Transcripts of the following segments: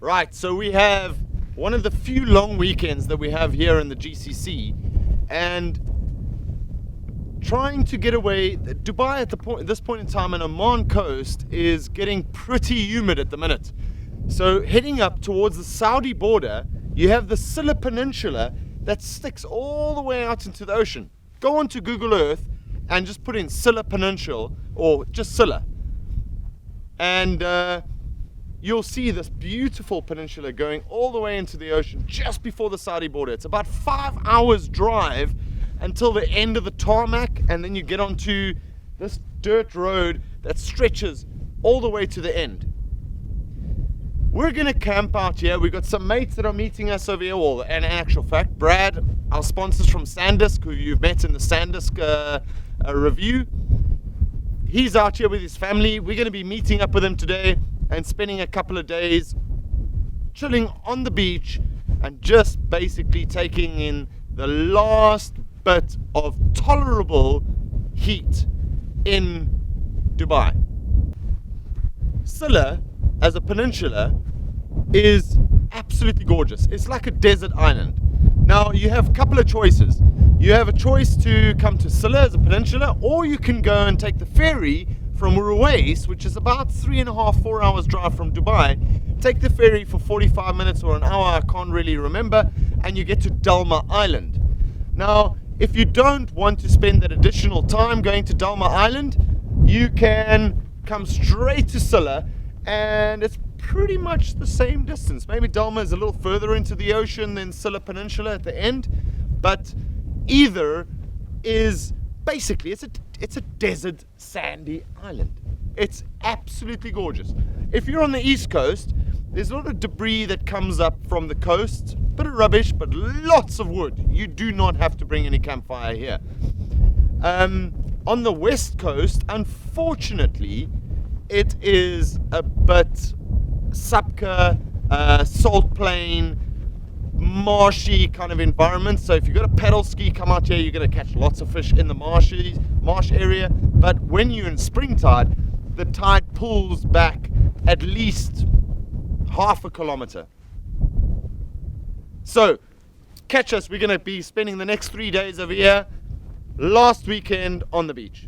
Right, so we have one of the few long weekends that we have here in the GCC, and trying to get away. Dubai at this point in time on Oman coast is getting pretty humid at the minute. So heading up towards the Saudi border, you have the Sila Peninsula that sticks all the way out into the ocean. Go onto Google Earth and just put in Sila Peninsula or just Sila, and you'll see this beautiful peninsula going all the way into the ocean just before the Saudi border. It's about 5 hours drive until the end of the tarmac, and then you get onto this dirt road that stretches all the way to the end. We're gonna camp out here. We've got some mates that are meeting us over here. Well, and in actual fact, Brad, our sponsors from SanDisk, who you've met in the SanDisk review, he's out here with his family. We're gonna be meeting up with him today and spending a couple of days chilling on the beach and just basically taking in the last bit of tolerable heat in Dubai. Sila, as a peninsula, is absolutely gorgeous. It's like a desert island. Now you have a couple of choices. You have a choice to come to Sila as a peninsula, or you can go and take the ferry from Ruwais, which is about 3.5-4 hours drive from Dubai. Take the ferry for 45 minutes or an hour, I can't really remember, and you get to Dalma Island. Now, if you don't want to spend that additional time going to Dalma Island, you can come straight to Sila, and it's pretty much the same distance. Maybe Dalma is a little further into the ocean than Sila Peninsula at the end, but either is basically, it's a desert sandy island. It's absolutely gorgeous. If you're on the east coast, there's a lot of debris that comes up from the coast, bit of rubbish, but lots of wood. You do not have to bring any campfire here. On the west coast, unfortunately, it is a bit Sabka, salt plain, marshy kind of environment. So if you've got a paddle ski, come out here, you're going to catch lots of fish in the marsh area. But when you're in spring tide, the tide pulls back at least 0.5 kilometer. So catch us. We're going to be spending the next 3 days over here, last weekend on the beach.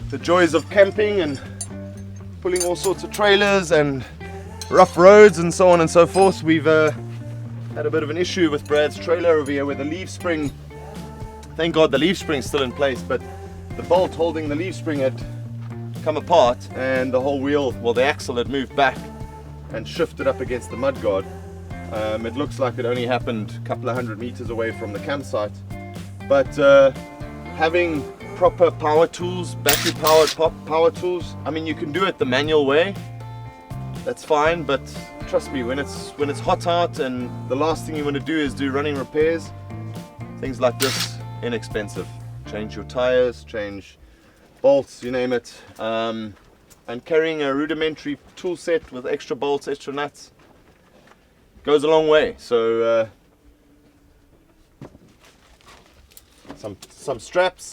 The joys of camping and pulling all sorts of trailers and rough roads and so on and so forth. We've had a bit of an issue with Brad's trailer over here where the leaf spring, thank God the leaf spring's still in place, but the bolt holding the leaf spring had come apart and the whole wheel, well, the axle had moved back and shifted up against the mudguard. It looks like it only happened a couple of 100 meters away from the campsite, but having proper power tools, battery powered power tools, I mean, you can do it the manual way, that's fine, but trust me, when it's hot out and the last thing you want to do is do running repairs, things like this, inexpensive. Change your tires, change bolts, you name it, and carrying a rudimentary tool set with extra bolts, extra nuts goes a long way. So some straps,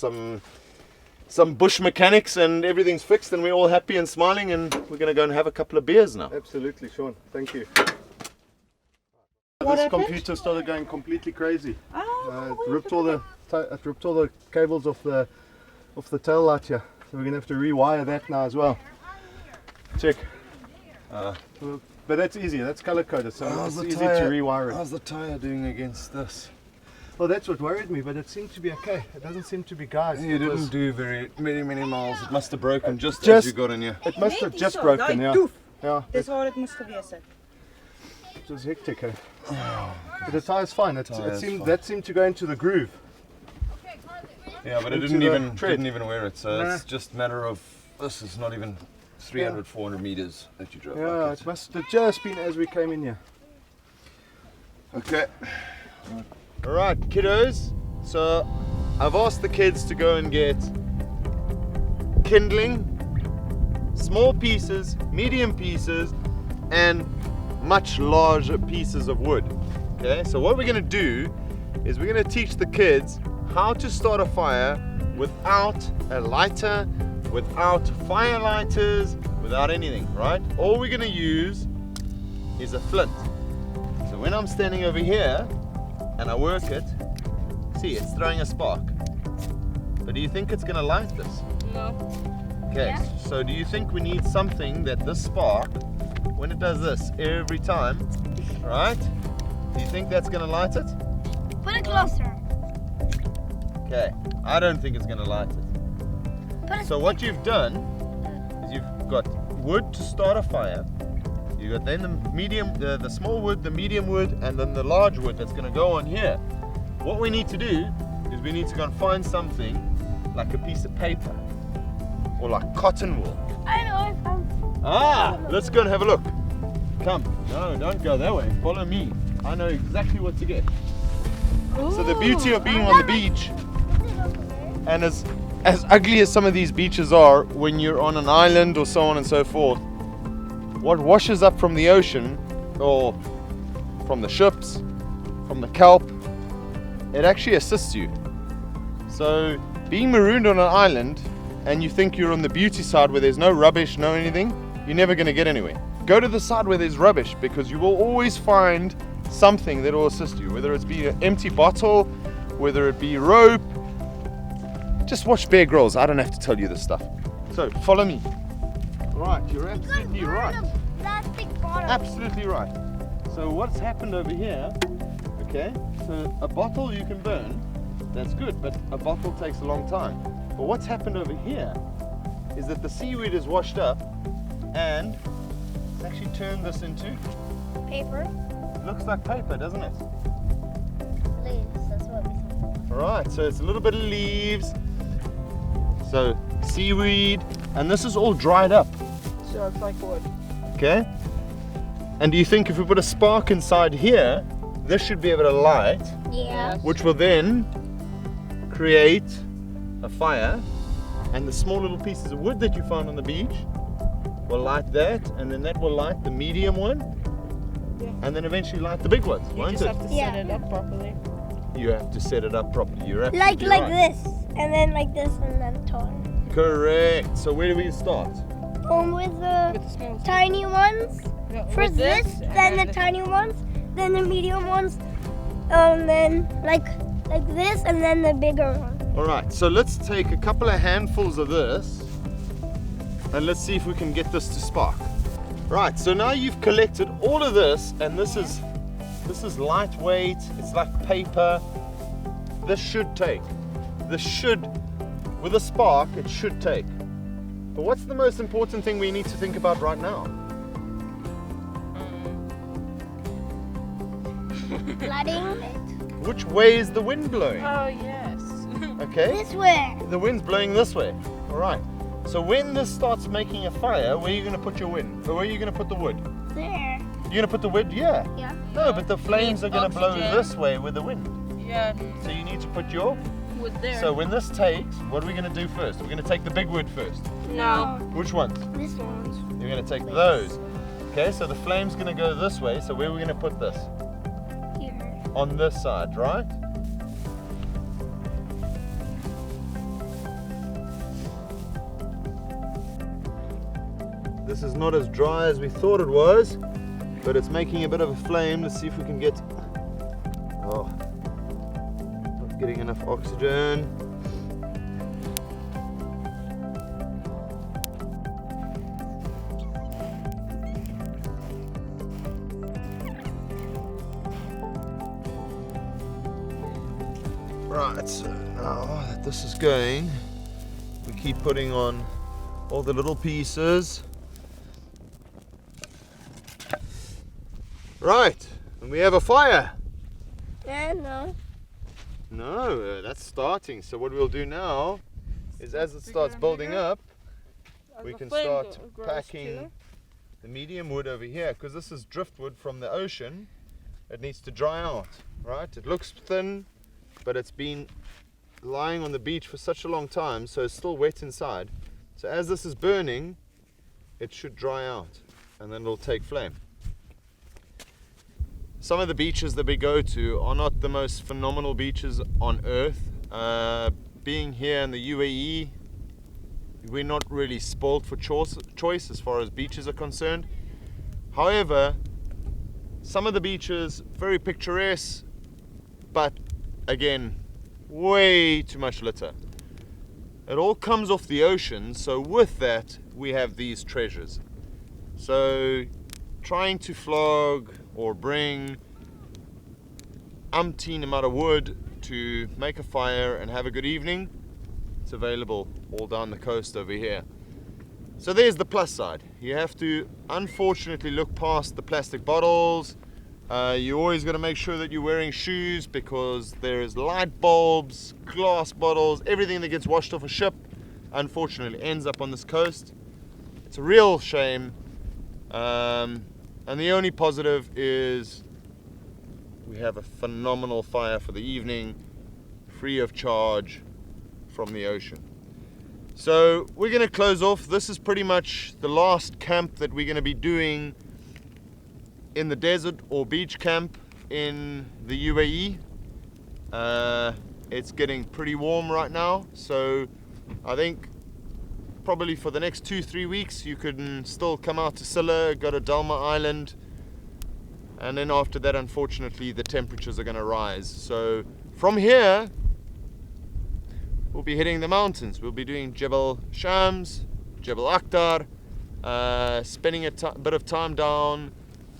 some bush mechanics, and everything's fixed and we're all happy and smiling, and we're going to go and have a couple of beers now. Absolutely, Sean. Thank you. What This happened? computer started going completely crazy. Oh, It ripped all the cables off the tail light here. So we're gonna have to rewire that now as well. Check. But that's easy. That's color coded, so it's easy to rewire it. How's the tire doing against this? Well, that's what worried me, but it seemed to be okay. It doesn't seem to be guys. You didn't do very many miles. It must have broken just Just- as you got in here. It must have Maybe just so. broken, Nou, yeah. doef. Yeah, Dis waar het moest gewees het. it was hectic. Eh? But the tire's fine. Tire's fine. That seemed to go into the groove. Yeah, but it Into the tread. didn't even wear it. So Nah. it's just a matter of, this is not even 300, 400 meters that you drove. Yeah, like it must have just been as we came in here. Okay. All right, kiddos. So I've asked the kids to go and get kindling, small pieces, medium pieces, and much larger pieces of wood. Okay, so what we're going to do is we're going to teach the kids how to start a fire without a lighter, without fire lighters, without anything, right? All we're going to use is a flint. So when I'm standing over here and I work it, see, it's throwing a spark. But do you think it's going to light this? No. Okay, so do you think we need something that this spark, when it does this every time, right? Do you think that's going to light it? Put it closer. Okay, I don't think it's going to light it. Put it So what you've done is you've got wood to start a fire. You've got then the medium, the small wood, the medium wood, and then the large wood that's going to go on here. What we need to do is we need to go and find something like a piece of paper or like cotton wool. I know I found. Ah, let's go and have a look. Come. No, don't go that way. Follow me. I know exactly what to get. So the beauty of being on the beach, and as ugly as some of these beaches are, when you're on an island or so on and so forth, what washes up from the ocean or from the ships, from the kelp, it actually assists you. So being marooned on an island and you think you're on the beauty side where there's no rubbish, no anything, you're never going to get anywhere. Go to the side where there's rubbish, because you will always find something that will assist you, whether it's be an empty bottle, whether it be rope. Just watch Bear Grylls. I don't have to tell you this stuff. So follow me. Right, you're absolutely right. Plastic bottle. Absolutely right. So what's happened over here, okay, so a bottle you can burn, that's good, but a bottle takes a long time. But what's happened over here is that the seaweed is washed up and it's actually turned this into, Paper. it looks like paper, doesn't it? Leaves. That's what we said. Alright, so it's a little bit of leaves, so seaweed, and this is all dried up, So it's like wood. okay? And do you think if we put a spark inside here, this should be able to light, Yeah. which will then create a fire, and the small little pieces of wood that you found on the beach will light that, and then that will light the medium one, Yeah. and then eventually light the big ones, You won't just it? have to Yeah. set it up properly. You have to set it up properly. You're Like absolutely right. this, and then like this, and then taller. Correct. So where do we start? With the With the small tiny ones. Yeah, with First this, then the tiny ones, then the medium ones, then like this, and then the bigger one. All right. So let's take a couple of handfuls of this, and let's see if we can get this to spark. Right, so now you've collected all of this, and this is lightweight, it's like paper. This should take. With a spark, it should take. But what's the most important thing we need to think about right now? Flooding. Which way is the wind blowing? Oh, yes. Okay, This way. the wind's blowing this way. All right. So when this starts making a fire, where are you going to put your wind? Or where are you going to put the wood? There. You're going to put the wood? Yeah. Yeah. No, but the flames are going to blow Oxygen. this way with the wind. Yeah, So you need to put your... wood there. So when this takes, what are we going to do first? We're going to take the big wood first. No. Which ones? This one's. You're going to take those. Okay, so the flame's going to go this way. So where are we going to put this? Here. On this side, right? This is not as dry as we thought it was, but it's making a bit of a flame. Let's see if we can get... Oh, not getting enough oxygen. Right, so now that this is going, we keep putting on all the little pieces. Right, and we have a fire. Yeah, no. No, that's starting. So what we'll do now is as it starts building up, we can start packing the medium wood over here, because this is driftwood from the ocean. It needs to dry out, right? It looks thin, but it's been lying on the beach for such a long time, so it's still wet inside. So as this is burning, it should dry out, and then it'll take flame. Some of the beaches that we go to are not the most phenomenal beaches on earth. Being here in the UAE, we're not really spoiled for choice as far as beaches are concerned. However, some of the beaches, very picturesque, but again, way too much litter. It all comes off the ocean, so with that, we have these treasures. So trying to flog or bring umpteen amount of wood to make a fire and have a good evening, it's available all down the coast over here. So there's the plus side. You have to unfortunately look past the plastic bottles. You always got to make sure that you're wearing shoes, because there's light bulbs, glass bottles, everything that gets washed off a ship unfortunately ends up on this coast. It's a real shame. And the only positive is we have a phenomenal fire for the evening, free of charge from the ocean. So we're going to close off. This is pretty much the last camp that we're going to be doing in the desert or beach camp in the UAE. It's getting pretty warm right now, so I think probably for the next 2-3 weeks you can still come out to Sila, go to Dalma Island, and then after that unfortunately the temperatures are going to rise. So from here we'll be hitting the mountains. We'll be doing Jebel Shams, Jebel Akhtar, spending a bit of time down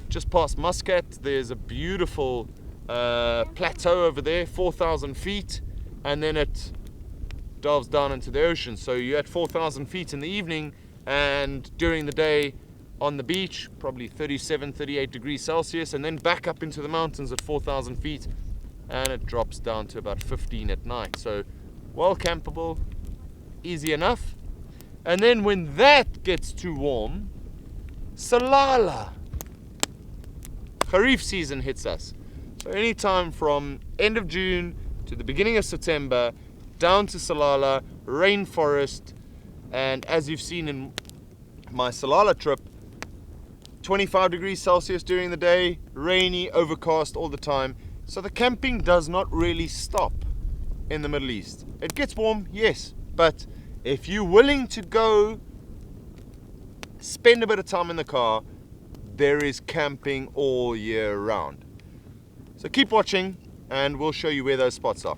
just past Muscat. There's a beautiful plateau over there, 4,000 feet, and then it delves down into the ocean. So you're at 4,000 feet in the evening, and during the day on the beach, probably 37, 38 degrees Celsius, and then back up into the mountains at 4,000 feet, and it drops down to about 15 at night. So well campable, easy enough. And then when that gets too warm, Salala, Kharif season hits us. So anytime from end of June to the beginning of September, down to Salala, rainforest, and as you've seen in my Salala trip, 25 degrees Celsius during the day, rainy, overcast all the time. So the camping does not really stop in the Middle East. It gets warm, yes, but if you're willing to go spend a bit of time in the car, there is camping all year round. So keep watching and we'll show you where those spots are.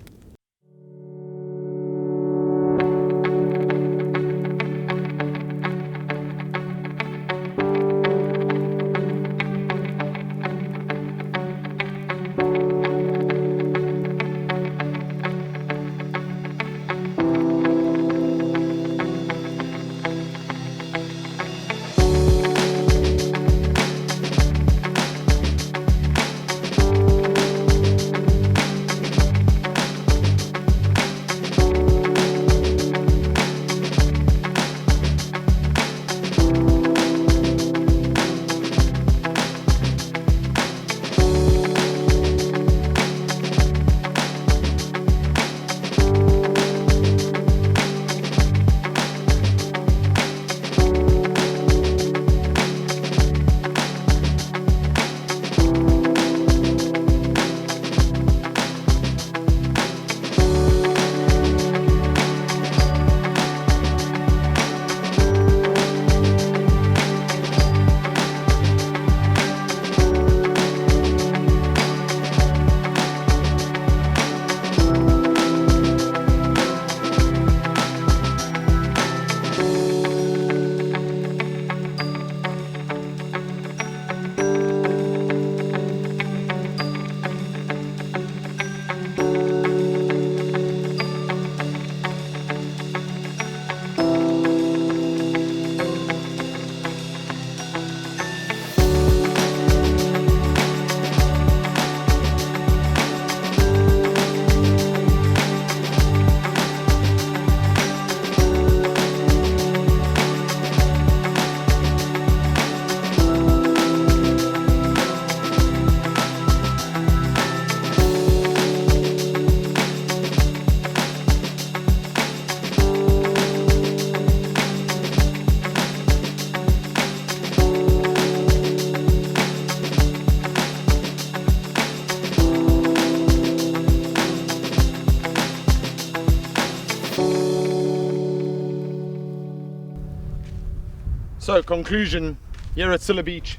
So conclusion, here at Sila Beach,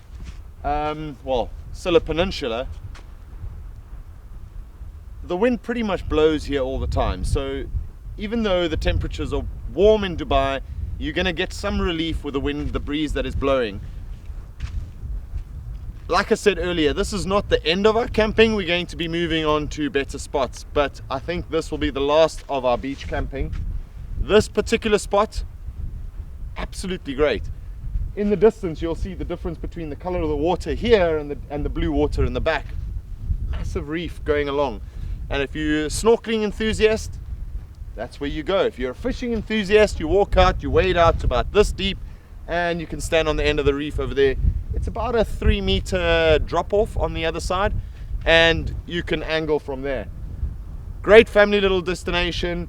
well, Sila Peninsula, the wind pretty much blows here all the time. So even though the temperatures are warm in Dubai, you're going to get some relief with the wind, the breeze that is blowing. Like I said earlier, this is not the end of our camping. We're going to be moving on to better spots, but I think this will be the last of our beach camping. This particular spot, absolutely great. In the distance, you'll see the difference between the color of the water here and the blue water in the back. Massive reef going along. And if you're a snorkeling enthusiast, that's where you go. If you're a fishing enthusiast, you walk out, you wade out to about this deep, and you can stand on the end of the reef over there. It's about a 3-meter drop off on the other side, and you can angle from there. Great family little destination.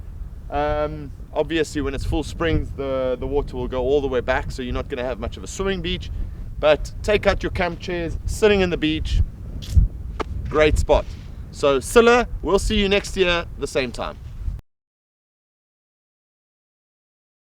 Obviously when it's full springs, the water will go all the way back, so you're not going to have much of a swimming beach, but take out your camp chairs, sitting in the beach, great spot. So Sila, we'll see you next year the same time.